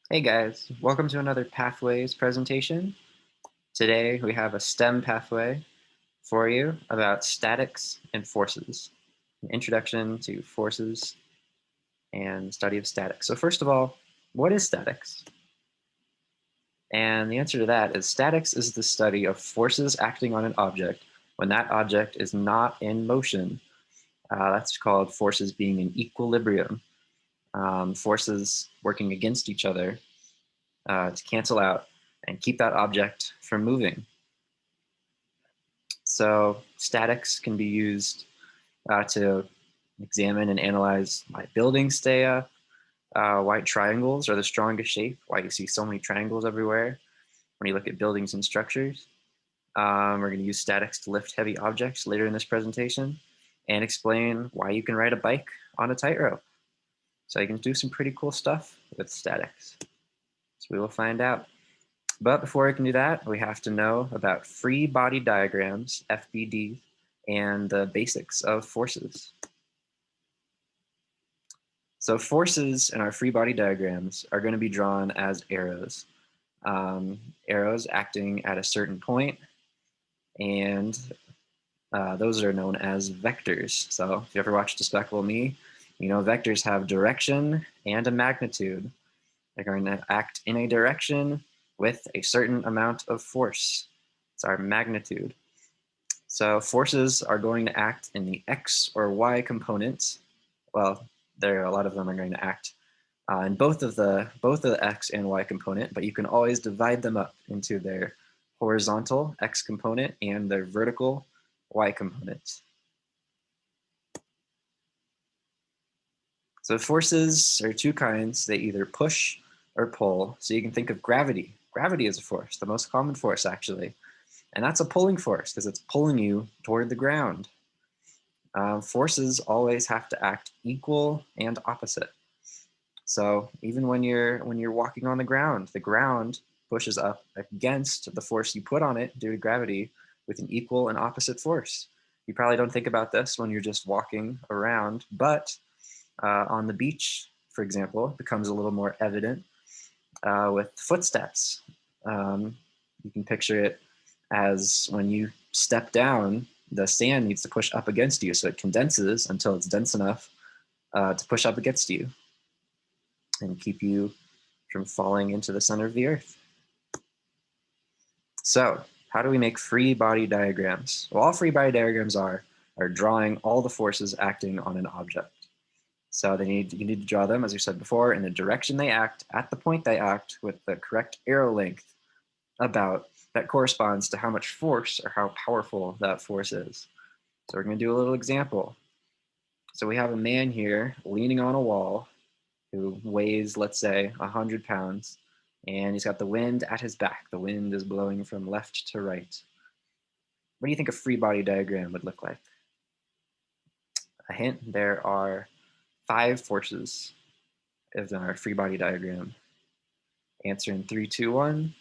Hey guys, welcome to another Pathways presentation. Today we have a STEM pathway for you about statics and forces, an introduction to forces and study of statics. So first of all, what is statics? And the answer to that is statics is the study of forces acting on an object when that object is not in motion. That's called forces being in equilibrium, forces working against each other to cancel out and keep that object from moving. So statics can be used to examine and analyze why buildings stay up, why triangles are the strongest shape, why you see so many triangles everywhere when you look at buildings and structures. We're going to use statics to lift heavy objects later in this presentation and explain why you can ride a bike on a tightrope. So you can do some pretty cool stuff with statics. So we will find out. But before we can do that, we have to know about free body diagrams, FBD, and the basics of forces. So forces in our free body diagrams are going to be drawn as arrows. Arrows acting at a certain point, and those are known as vectors. So if you ever watched Despicable Me, you know vectors have direction and a magnitude. They're going to act in a direction with a certain amount of force. It's our magnitude. So forces are going to act in the x or y components. Well, there are a lot of them are going to act in both of the x and y component, but you can always divide them up into their horizontal x component and their vertical y components. So forces are two kinds. They either push or pull. So you can think of gravity. Gravity is a force, the most common force actually. And that's a pulling force because it's pulling you toward the ground. Forces always have to act equal and opposite. So even when you're walking on the ground pushes up against the force you put on it due to gravity with an equal and opposite force. You probably don't think about this when you're just walking around, but on the beach, for example, it becomes a little more evident with footsteps. You can picture it as when you step down, the sand needs to push up against you, so it condenses until it's dense enough to push up against you and keep you from falling into the center of the earth. So, how do we make free body diagrams? Well, all free body diagrams are drawing all the forces acting on an object. So you need to draw them, as we said before, in the direction they act, at the point they act, with the correct arrow length about that corresponds to how much force or how powerful that force is. So we're going to do a little example. So we have a man here leaning on a wall who weighs, let's say, 100 pounds, and he's got the wind at his back. The wind is blowing from left to right. What do you think a free body diagram would look like? A hint, there are 5 forces in our free body diagram. Answer in 3, 2, 1.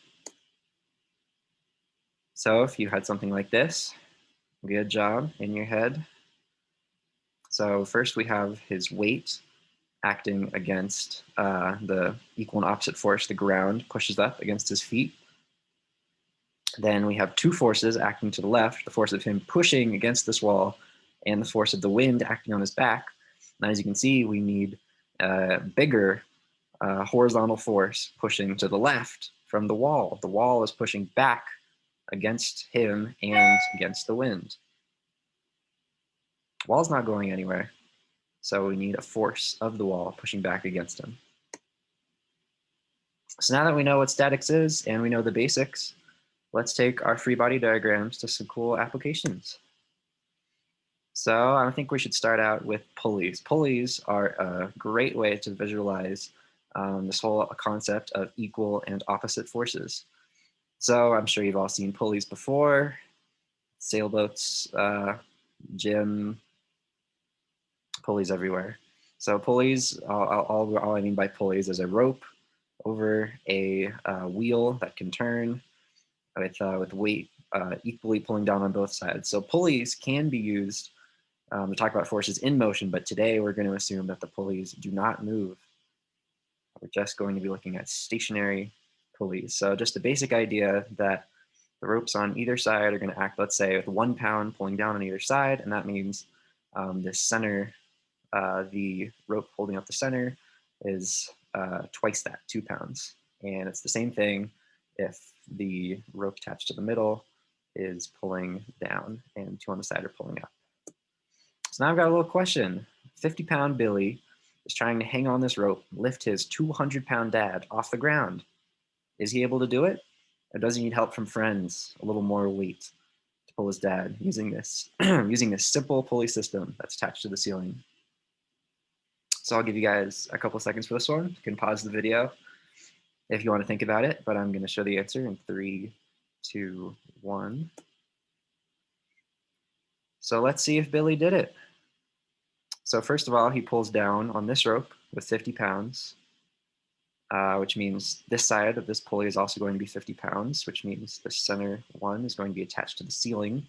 So if you had something like this, good job in your head. So first we have his weight acting against the equal and opposite force. The ground pushes up against his feet. Then we have 2 forces acting to the left, the force of him pushing against this wall and the force of the wind acting on his back. And as you can see, we need a bigger horizontal force pushing to the left from the wall. The wall is pushing back against him and against the wind. The wall's not going anywhere, so we need a force of the wall pushing back against him. So now that we know what statics is and we know the basics, let's take our free body diagrams to some cool applications. So I think we should start out with pulleys. Pulleys are a great way to visualize this whole concept of equal and opposite forces. So I'm sure you've all seen pulleys before, sailboats, gym, pulleys everywhere. So pulleys, all I mean by pulleys is a rope over a wheel that can turn with weight equally pulling down on both sides. So pulleys can be used to talk about forces in motion, but today we're going to assume that the pulleys do not move. we're just going to be looking at stationary pulleys. So just a basic idea that the ropes on either side are going to act, let's say, with 1 pound pulling down on either side, and that means this center, the rope holding up the center is twice that, 2 pounds. And it's the same thing if the rope attached to the middle is pulling down and 2 on the side are pulling up. So now I've got a little question. 50-pound Billy is trying to hang on this rope, lift his 200-pound dad off the ground. Is he able to do it? Or does he need help from friends, a little more weight to pull his dad using this, using this simple pulley system that's attached to the ceiling? So I'll give you guys a couple seconds for this one. You can pause the video if you want to think about it, but I'm going to show the answer in 3, 2, 1. So let's see if Billy did it. So first of all, he pulls down on this rope with 50 pounds, which means this side of this pulley is also going to be 50 pounds, which means the center one is going to be attached to the ceiling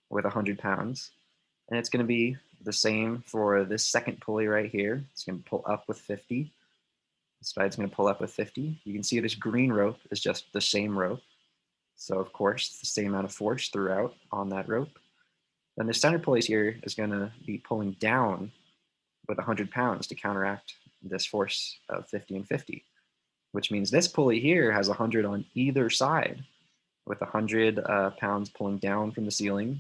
with 100 pounds. And it's going to be the same for this second pulley right here. It's going to pull up with 50. This side's going to pull up with 50. You can see this green rope is just the same rope. So of course, it's the same amount of force throughout on that rope. Then the center pulley here is going to be pulling down with 100 pounds to counteract this force of 50 and 50, which means this pulley here has 100 on either side with 100 pounds pulling down from the ceiling.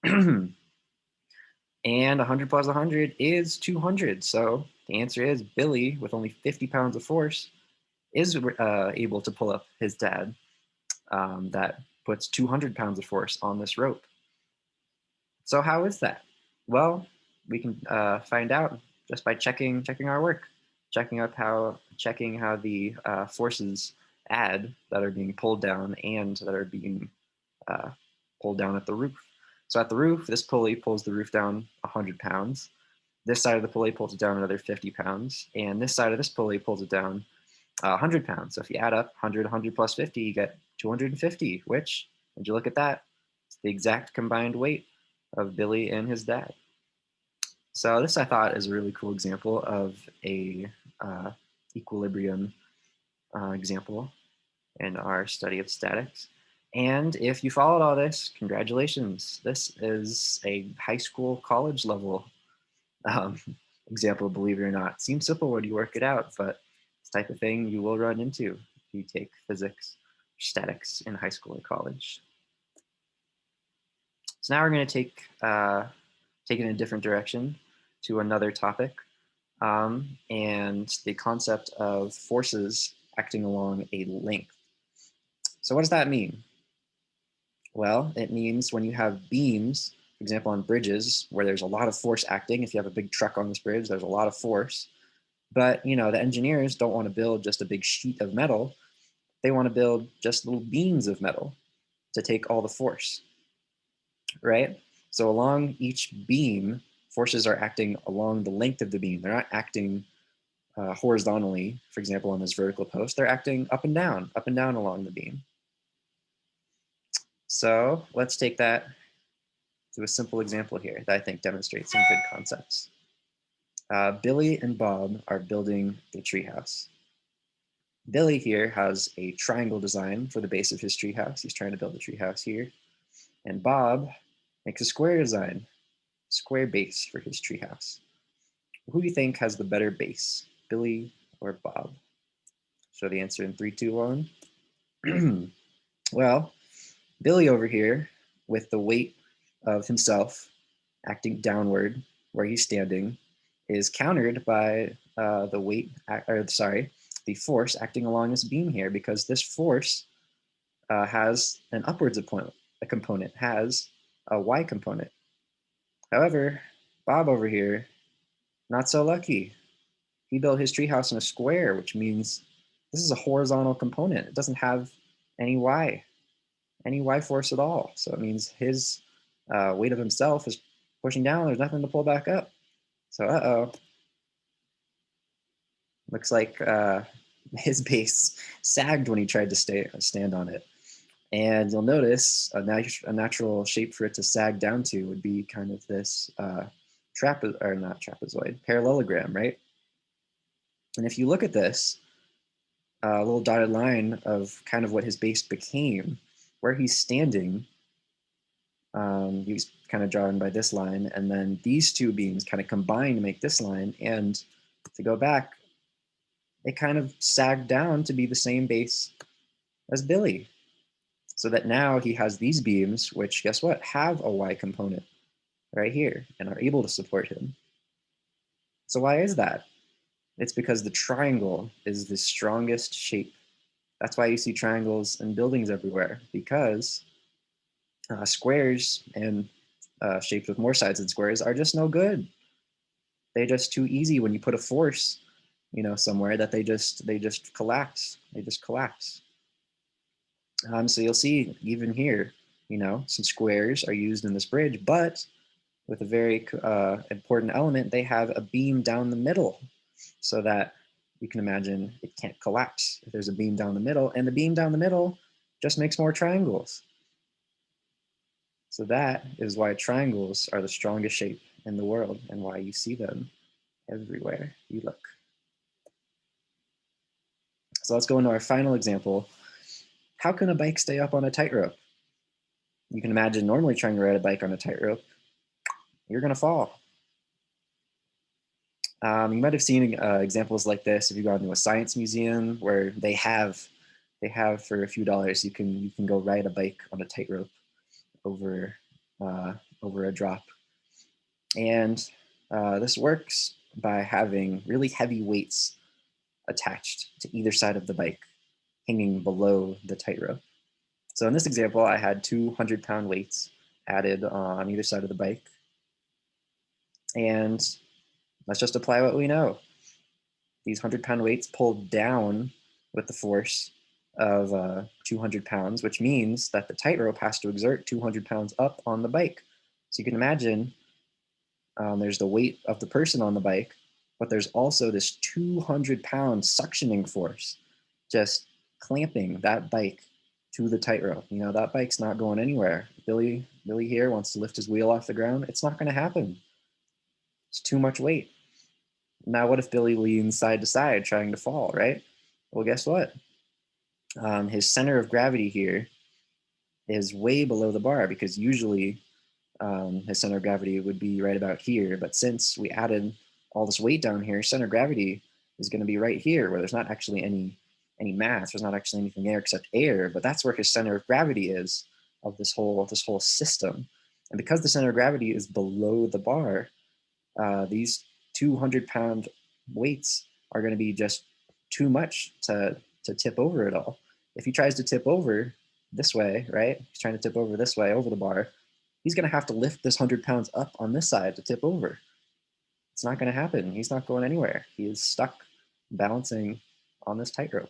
And 100 plus 100 is 200. So the answer is Billy, with only 50 pounds of force, is able to pull up his dad. That puts 200 pounds of force on this rope. So how is that? Well, we can find out just by checking our work, checking how the forces add that are being pulled down and that are being pulled down at the roof. So at the roof, this pulley pulls the roof down 100 pounds. This side of the pulley pulls it down another 50 pounds. And this side of this pulley pulls it down 100 pounds. So if you add up 100 plus 50, you get 250, which, when you look at that, it's the exact combined weight of Billy and his dad. So this, I thought, is a really cool example of a equilibrium example in our study of statics. And if you followed all this, congratulations. This is a high school, college level example, believe it or not. Seems simple when you work it out, but it's the type of thing you will run into if you take physics, statics in high school or college. So now we're going to take it in a different direction to another topic, and the concept of forces acting along a length. So what does that mean? Well, it means when you have beams, for example, on bridges where there's a lot of force acting. If you have a big truck on this bridge, there's a lot of force. But the engineers don't want to build just a big sheet of metal. They want to build just little beams of metal to take all the force, right? So along each beam, forces are acting along the length of the beam. They're not acting horizontally, for example, on this vertical post. They're acting up and down along the beam. So let's take that to a simple example here that I think demonstrates some good concepts. Billy and Bob are building a treehouse. Billy here has a triangle design for the base of his treehouse. He's trying to build a treehouse here. And Bob makes a square design, square base for his treehouse. Who do you think has the better base, Billy or Bob? Show the answer in 3, 2, 1. Well, Billy over here, with the weight of himself acting downward where he's standing, is countered by the force acting along this beam here, because this force has an upwards component, has a y component. However, Bob over here, not so lucky. He built his treehouse in a square, which means this is a horizontal component. It doesn't have any y force at all. So it means his weight of himself is pushing down. There's nothing to pull back up. So looks like his base sagged when he tried to stand on it. And you'll notice a natural shape for it to sag down to would be kind of this parallelogram, right? And if you look at this, a little dotted line of kind of what his base became. Where he's standing, he's kind of drawn by this line, and then these two beams kind of combine to make this line. And to go back, they kind of sag down to be the same base as Billy. So that now he has these beams, which guess what, have a Y component right here and are able to support him. So why is that? It's because the triangle is the strongest shape. That's why you see triangles in buildings everywhere, because squares and shapes with more sides than squares are just no good. They're just too easy when you put a force, somewhere that they just collapse. They just collapse. So you'll see even here, some squares are used in this bridge, but with a very important element, they have a beam down the middle, so that you can imagine it can't collapse if there's a beam down the middle, and the beam down the middle just makes more triangles. So that is why triangles are the strongest shape in the world and why you see them everywhere you look. So let's go into our final example. How can a bike stay up on a tightrope? You can imagine normally trying to ride a bike on a tightrope, you're going to fall. You might have seen examples like this if you go to a science museum where they have for a few dollars, you can go ride a bike on a tightrope over a drop. And this works by having really heavy weights attached to either side of the bike, hanging below the tightrope. So in this example, I had 200-pound weights added on either side of the bike. And let's just apply what we know. These 100-pound weights pull down with the force of 200 pounds, which means that the tightrope has to exert 200 pounds up on the bike. So you can imagine there's the weight of the person on the bike, but there's also this 200-pound suctioning force just clamping that bike to the tightrope. That bike's not going anywhere. Billy here wants to lift his wheel off the ground. It's not going to happen. It's too much weight. Now, what if Billy leans side to side trying to fall, right? Well, guess what? His center of gravity here is way below the bar, because usually his center of gravity would be right about here. But since we added all this weight down here, center of gravity is going to be right here, where there's not actually any mass. There's not actually anything there except air, but that's where his center of gravity is of this whole system. And because the center of gravity is below the bar, these 200-pound weights are going to be just too much to tip over it all. If he tries to tip over this way, right? He's trying to tip over this way over the bar. He's going to have to lift this 100 pounds up on this side to tip over. It's not going to happen. He's not going anywhere. He is stuck balancing on this tightrope.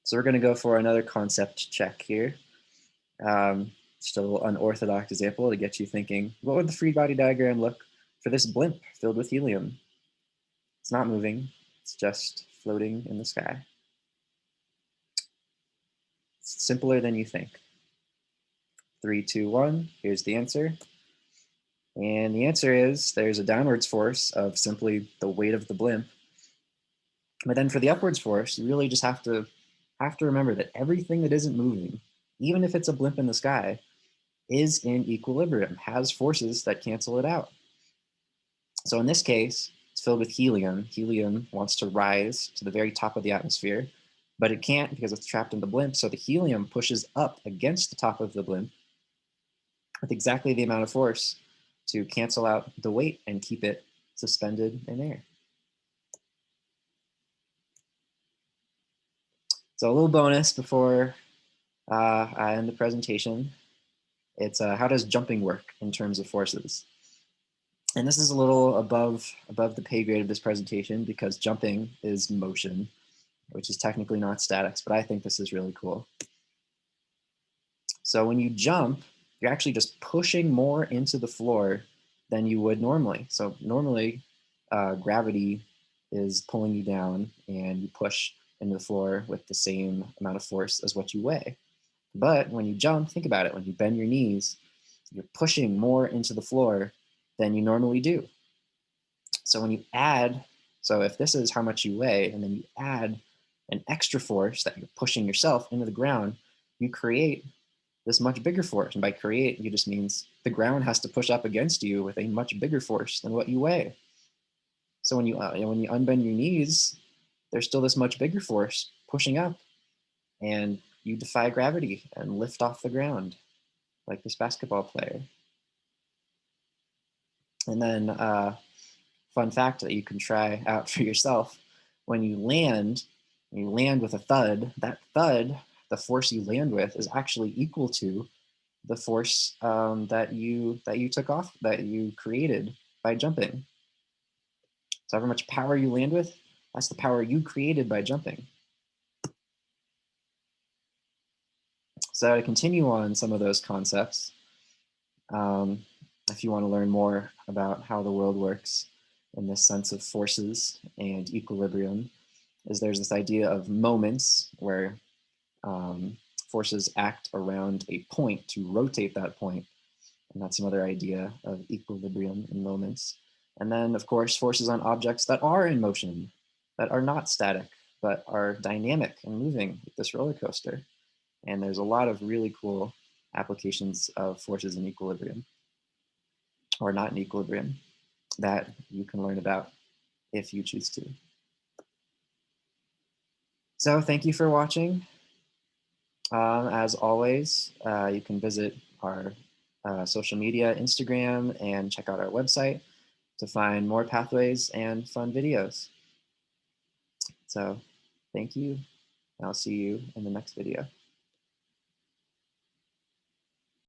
So we're going to go for another concept check here. Still unorthodox example to get you thinking, what would the free body diagram look for this blimp filled with helium? It's not moving. It's just floating in the sky. It's simpler than you think. 3, 2, 1, here's the answer. And the answer is there's a downwards force of simply the weight of the blimp. But then for the upwards force, you really just have to remember that everything that isn't moving, even if it's a blimp in the sky, is in equilibrium, has forces that cancel it out. So in this case, it's filled with helium. Helium wants to rise to the very top of the atmosphere, but it can't because it's trapped in the blimp. So the helium pushes up against the top of the blimp with exactly the amount of force to cancel out the weight and keep it suspended in air. So a little bonus before I end the presentation. It's how does jumping work in terms of forces? And this is a little above the pay grade of this presentation because jumping is motion, which is technically not statics, but I think this is really cool. So when you jump, you're actually just pushing more into the floor than you would normally. So normally gravity is pulling you down and you push into the floor with the same amount of force as what you weigh. But when you jump, think about it, when you bend your knees, you're pushing more into the floor than you normally do. So when you add So if this is how much you weigh, and then you add an extra force that you're pushing yourself into the ground, you create this much bigger force. And by create, it just means the ground has to push up against you with a much bigger force than what you weigh. So when when you unbend your knees, there's still this much bigger force pushing up, and you defy gravity and lift off the ground like this basketball player. And then fun fact that you can try out for yourself: when you land with a thud. That thud, the force you land with, is actually equal to the force that you took off, that you created by jumping. So however much power you land with, that's the power you created by jumping. So to continue on some of those concepts, um, if you want to learn more about how the world works in this sense of forces and equilibrium, is there's this idea of moments where um, forces act around a point to rotate that point. And that's another idea of equilibrium in moments. And then, of course, forces on objects that are in motion, that are not static, but are dynamic and moving, like this roller coaster. And there's a lot of really cool applications of forces in equilibrium, or not in equilibrium, that you can learn about if you choose to. So thank you for watching. As always, you can visit our social media, Instagram, and check out our website to find more pathways and fun videos. So thank you. I'll see you in the next video.